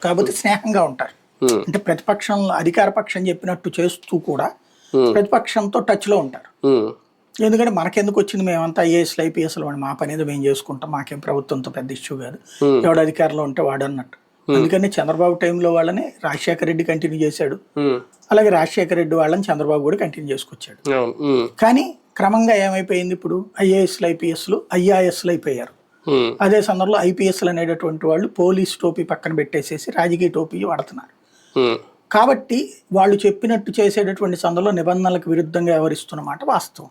కాకపోతే స్నేహంగా ఉంటారు. అంటే ప్రతిపక్షంలో అధికార పక్షం చెప్పినట్టు చేస్తూ కూడా ప్రతిపక్షంతో టచ్ లో ఉంటారు. ఎందుకంటే మనకెందుకు వచ్చింది, మేమంతా ఐఏఎస్లు ఐపీఎస్లు వాడు మా పని ఏదో మేము చేసుకుంటాం, మాకేం ప్రభుత్వంతో పెద్ద ఇష్యూ కాదు, ఎవడు అధికారంలో ఉంటే వాడు అన్నట్టు. అందుకని చంద్రబాబు టైంలో వాళ్ళని రాజశేఖర రెడ్డి కంటిన్యూ చేశాడు, అలాగే రాజశేఖర రెడ్డి వాళ్ళని చంద్రబాబు కూడా కంటిన్యూ చేసుకొచ్చాడు. కానీ క్రమంగా ఏమైపోయింది, ఇప్పుడు ఐఏఎస్లు ఐపీఎస్లు ఐఆర్ఎస్లు అయిపోయారు. అదే సందర్భంలో ఐపీఎస్లు అనేటటువంటి వాళ్ళు పోలీస్ టోపీ పక్కన పెట్టేసేసి రాజకీయ టోపీ వాడుతున్నారు. కాబట్టి వాళ్ళు చెప్పినట్టు చేసేటటువంటి సందర్భంలో నిబంధనలకు విరుద్ధంగా వ్యవహరిస్తున్నమాట వాస్తవం.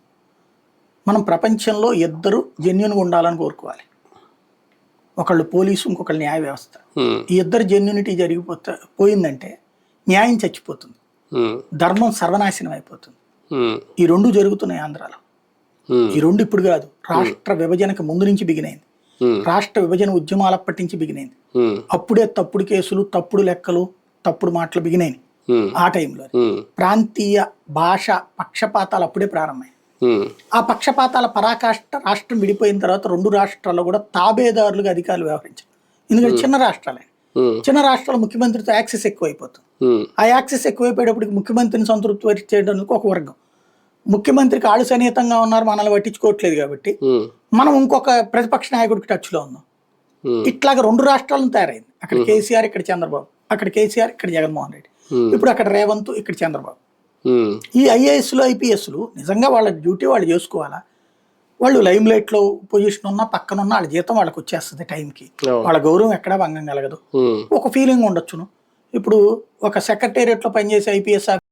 మనం ప్రపంచంలో ఇద్దరు జెన్యున్గా ఉండాలని కోరుకోవాలి. ఒకళ్ళు పోలీసు, ఇంకొకళ్ళు న్యాయ వ్యవస్థ. ఈ ఇద్దరు జెన్యునిటీ పోయిందంటే న్యాయం చచ్చిపోతుంది, ధర్మం సర్వనాశనం అయిపోతుంది. ఈ రెండు జరుగుతున్నాయి ఆంధ్రాలో. ఈ రెండు ఇప్పుడు కాదు, రాష్ట్ర విభజనకు ముందు నుంచి బిగినైంది. రాష్ట్ర విభజన ఉద్యమాలప్పటి నుంచి బిగినైంది. అప్పుడే తప్పుడు కేసులు, తప్పుడు లెక్కలు, తప్పుడు మాటలు బిగినాయి. ఆ టైంలో ప్రాంతీయ భాష పక్షపాతాలు అప్పుడే ప్రారంభమయ్యాయి. ఆ పక్షపాతాల పరాకాష్ట రాష్ట్రం విడిపోయిన తర్వాత రెండు రాష్ట్రాల్లో కూడా తాబేదారులుగా అధికారులు వ్యవహరించారు. ఎందుకంటే చిన్న రాష్ట్రాలే, చిన్న రాష్ట్రాల ముఖ్యమంత్రితో యాక్సెస్ ఎక్కువైపోతుంది. ఆ యాక్సెస్ ఎక్కువైపోయేటప్పటికి ముఖ్యమంత్రిని సంతృప్తి చేయడానికి ఒక వర్గం, ముఖ్యమంత్రికి ఆడు సన్నిహితంగా ఉన్నారు, మనల్ని పట్టించుకోవట్లేదు కాబట్టి మనం ఇంకొక ప్రతిపక్ష నాయకుడికి టచ్ లో ఉన్నాం. ఇట్లాగా రెండు రాష్ట్రాలను తయారైంది. అక్కడ కేసీఆర్, ఇక్కడ చంద్రబాబు, అక్కడ కేసీఆర్, ఇక్కడ జగన్మోహన్ రెడ్డి, ఇప్పుడు అక్కడ రేవంత్, ఇక్కడ చంద్రబాబు. ఈ ఐఏఎస్లు ఐపీఎస్లు నిజంగా వాళ్ళ డ్యూటీ వాళ్ళు చేసుకోవాలా? వాళ్ళు లైమ్ లైట్ లో పొజిషన్ ఉన్నా పక్కన ఉన్న వాళ్ళ జీతం వాళ్ళకి వచ్చేస్తుంది టైంకి, వాళ్ళ గౌరవం ఎక్కడా భంగం కలగదు, ఒక ఫీలింగ్ ఉండొచ్చును. ఇప్పుడు ఒక సెక్రటేరియట్ లో పనిచేసే ఐపీఎస్